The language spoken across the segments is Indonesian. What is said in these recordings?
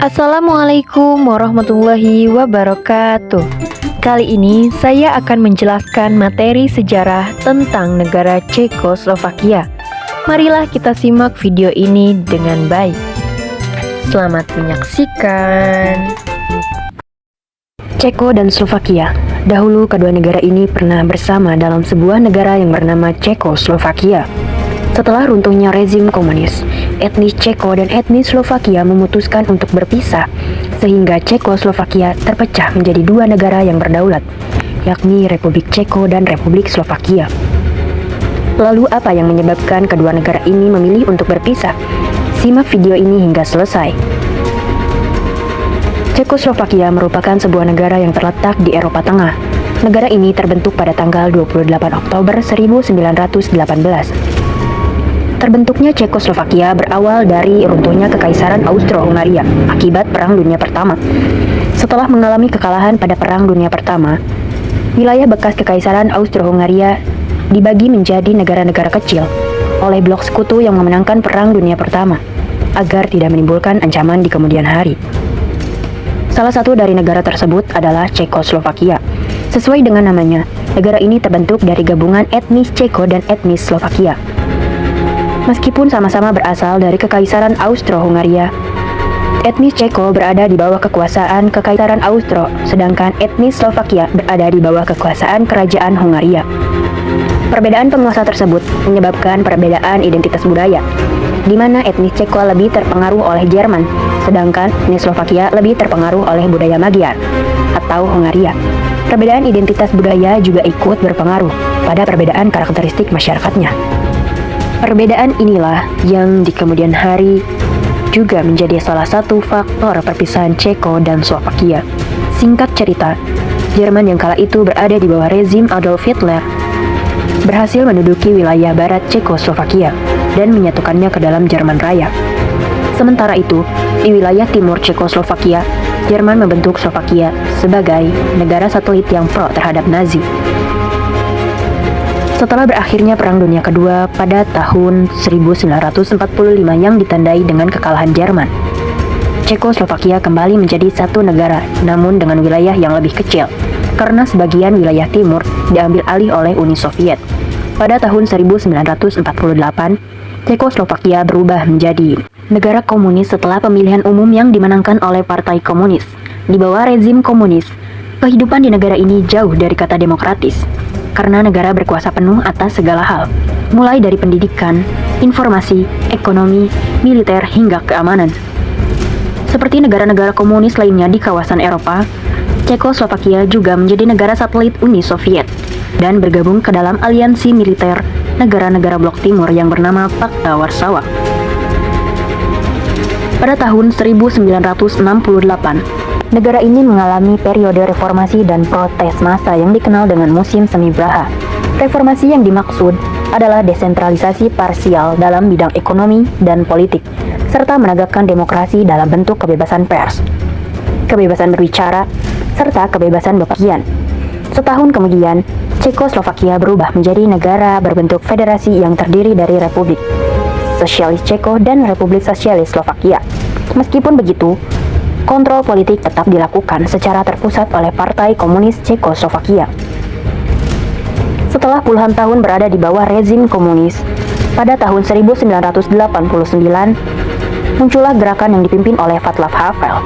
Assalamualaikum warahmatullahi wabarakatuh. Kali ini saya akan menjelaskan materi sejarah tentang negara Cekoslovakia. Marilah kita simak video ini dengan baik. Selamat menyaksikan. Ceko dan Slovakia. Dahulu kedua negara ini pernah bersama dalam sebuah negara yang bernama Cekoslovakia. Setelah runtuhnya rezim komunis, etnis Ceko dan etnis Slovakia memutuskan untuk berpisah, sehingga Cekoslovakia terpecah menjadi dua negara yang berdaulat, yakni Republik Ceko dan Republik Slovakia. Lalu apa yang menyebabkan kedua negara ini memilih untuk berpisah? Simak video ini hingga selesai. Cekoslovakia merupakan sebuah negara yang terletak di Eropa Tengah. Negara ini terbentuk pada tanggal 28 Oktober 1918. Terbentuknya Cekoslovakia berawal dari runtuhnya Kekaisaran Austro-Hungaria akibat Perang Dunia Pertama. Setelah mengalami kekalahan pada Perang Dunia Pertama, wilayah bekas Kekaisaran Austro-Hungaria dibagi menjadi negara-negara kecil oleh blok sekutu yang memenangkan Perang Dunia Pertama agar tidak menimbulkan ancaman di kemudian hari. Salah satu dari negara tersebut adalah Cekoslovakia. Sesuai dengan namanya, negara ini terbentuk dari gabungan etnis Ceko dan etnis Slovakia. Meskipun sama-sama berasal dari Kekaisaran Austro-Hungaria, etnis Ceko berada di bawah kekuasaan Kekaisaran Austro, sedangkan etnis Slovakia berada di bawah kekuasaan Kerajaan Hungaria. Perbedaan penguasa tersebut menyebabkan perbedaan identitas budaya, di mana etnis Ceko lebih terpengaruh oleh Jerman, sedangkan etnis Slovakia lebih terpengaruh oleh budaya Magyar atau Hungaria. Perbedaan identitas budaya juga ikut berpengaruh pada perbedaan karakteristik masyarakatnya. Perbedaan inilah yang di kemudian hari juga menjadi salah satu faktor perpisahan Ceko dan Slovakia. Singkat cerita, Jerman yang kala itu berada di bawah rezim Adolf Hitler berhasil menduduki wilayah barat Cekoslovakia dan menyatukannya ke dalam Jerman Raya. Sementara itu, di wilayah timur Cekoslovakia, Jerman membentuk Slovakia sebagai negara satelit yang pro terhadap Nazi. Setelah berakhirnya Perang Dunia Kedua pada tahun 1945 yang ditandai dengan kekalahan Jerman, Cekoslovakia kembali menjadi satu negara, namun dengan wilayah yang lebih kecil, karena sebagian wilayah timur diambil alih oleh Uni Soviet. Pada tahun 1948, Cekoslovakia berubah menjadi negara komunis setelah pemilihan umum yang dimenangkan oleh Partai Komunis. Di bawah rezim komunis, kehidupan di negara ini jauh dari kata demokratis, karena negara berkuasa penuh atas segala hal, mulai dari pendidikan, informasi, ekonomi, militer, hingga keamanan. Seperti negara-negara komunis lainnya di kawasan Eropa, Cekoslovakia juga menjadi negara satelit Uni Soviet dan bergabung ke dalam aliansi militer negara-negara blok timur yang bernama Pakta Warsawa. Pada tahun 1968, negara ini mengalami periode reformasi dan protes massa yang dikenal dengan musim semi Praha. Reformasi yang dimaksud adalah desentralisasi parsial dalam bidang ekonomi dan politik, serta menegakkan demokrasi dalam bentuk kebebasan pers, kebebasan berbicara, serta kebebasan bepergian. Setahun kemudian, Cekoslovakia berubah menjadi negara berbentuk federasi yang terdiri dari Republik Sosialis Ceko dan Republik Sosialis Slovakia. Meskipun begitu, kontrol politik tetap dilakukan secara terpusat oleh Partai Komunis Cekoslovakia. Setelah puluhan tahun berada di bawah rezim komunis, pada tahun 1989, muncullah gerakan yang dipimpin oleh Václav Havel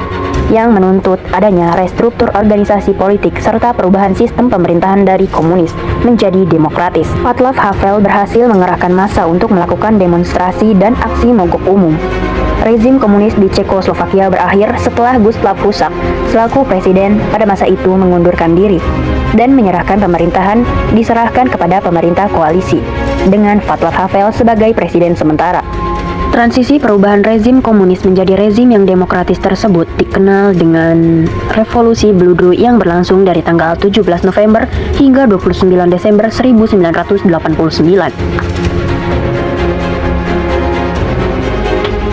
yang menuntut adanya restruktur organisasi politik serta perubahan sistem pemerintahan dari komunis menjadi demokratis. Václav Havel berhasil mengerahkan massa untuk melakukan demonstrasi dan aksi mogok umum. Rezim komunis di Cekoslovakia berakhir setelah Gustav Husak selaku presiden pada masa itu mengundurkan diri dan menyerahkan pemerintahan diserahkan kepada pemerintah koalisi dengan Václav Havel sebagai presiden sementara. Transisi perubahan rezim komunis menjadi rezim yang demokratis tersebut dikenal dengan Revolusi Bludru yang berlangsung dari tanggal 17 November hingga 29 Desember 1989.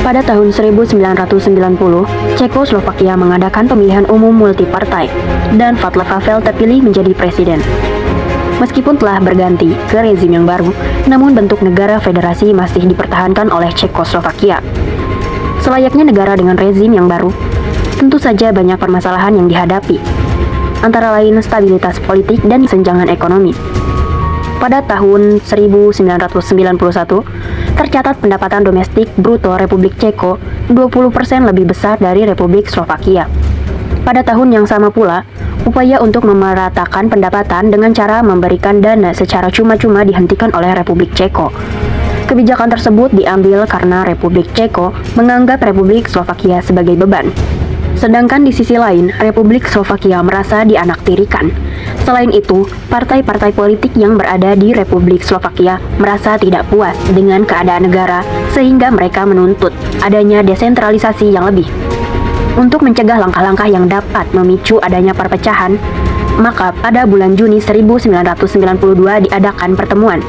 Pada tahun 1990, Cekoslovakia mengadakan pemilihan umum multipartai dan Václav Havel terpilih menjadi presiden. Meskipun telah berganti ke rezim yang baru, namun bentuk negara federasi masih dipertahankan oleh Cekoslovakia. Selayaknya negara dengan rezim yang baru, tentu saja banyak permasalahan yang dihadapi, antara lain stabilitas politik dan kesenjangan ekonomi. Pada tahun 1991, tercatat pendapatan domestik bruto Republik Ceko 20% lebih besar dari Republik Slovakia. Pada tahun yang sama pula, upaya untuk memeratakan pendapatan dengan cara memberikan dana secara cuma-cuma dihentikan oleh Republik Ceko. Kebijakan tersebut diambil karena Republik Ceko menganggap Republik Slovakia sebagai beban. Sedangkan di sisi lain, Republik Slovakia merasa dianaktirikan. Selain itu, partai-partai politik yang berada di Republik Slovakia merasa tidak puas dengan keadaan negara sehingga mereka menuntut adanya desentralisasi yang lebih. Untuk mencegah langkah-langkah yang dapat memicu adanya perpecahan, maka pada bulan Juni 1992 diadakan pertemuan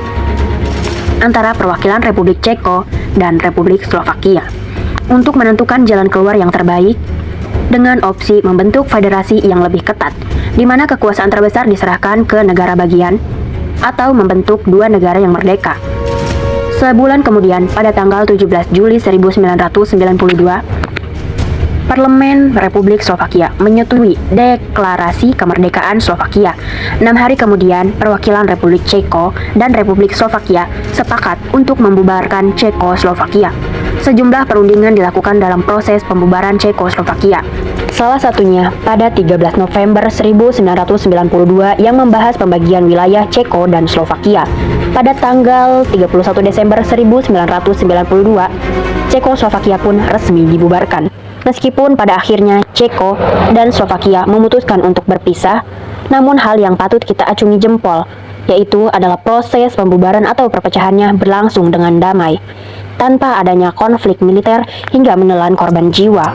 antara perwakilan Republik Ceko dan Republik Slovakia untuk menentukan jalan keluar yang terbaik dengan opsi membentuk federasi yang lebih ketat, di mana kekuasaan terbesar diserahkan ke negara bagian, atau membentuk dua negara yang merdeka. Sebulan kemudian, pada tanggal 17 Juli 1992, Parlemen Republik Slovakia menyetujui deklarasi kemerdekaan Slovakia. 6 hari kemudian, perwakilan Republik Ceko dan Republik Slovakia sepakat untuk membubarkan Cekoslovakia. Sejumlah perundingan dilakukan dalam proses pembubaran Cekoslovakia. Salah satunya pada 13 November 1992 yang membahas pembagian wilayah Ceko dan Slovakia. Pada tanggal 31 Desember 1992, Cekoslovakia pun resmi dibubarkan. Meskipun pada akhirnya Ceko dan Slovakia memutuskan untuk berpisah, namun hal yang patut kita acungi jempol, yaitu adalah proses pembubaran atau perpecahannya berlangsung dengan damai, tanpa adanya konflik militer hingga menelan korban jiwa.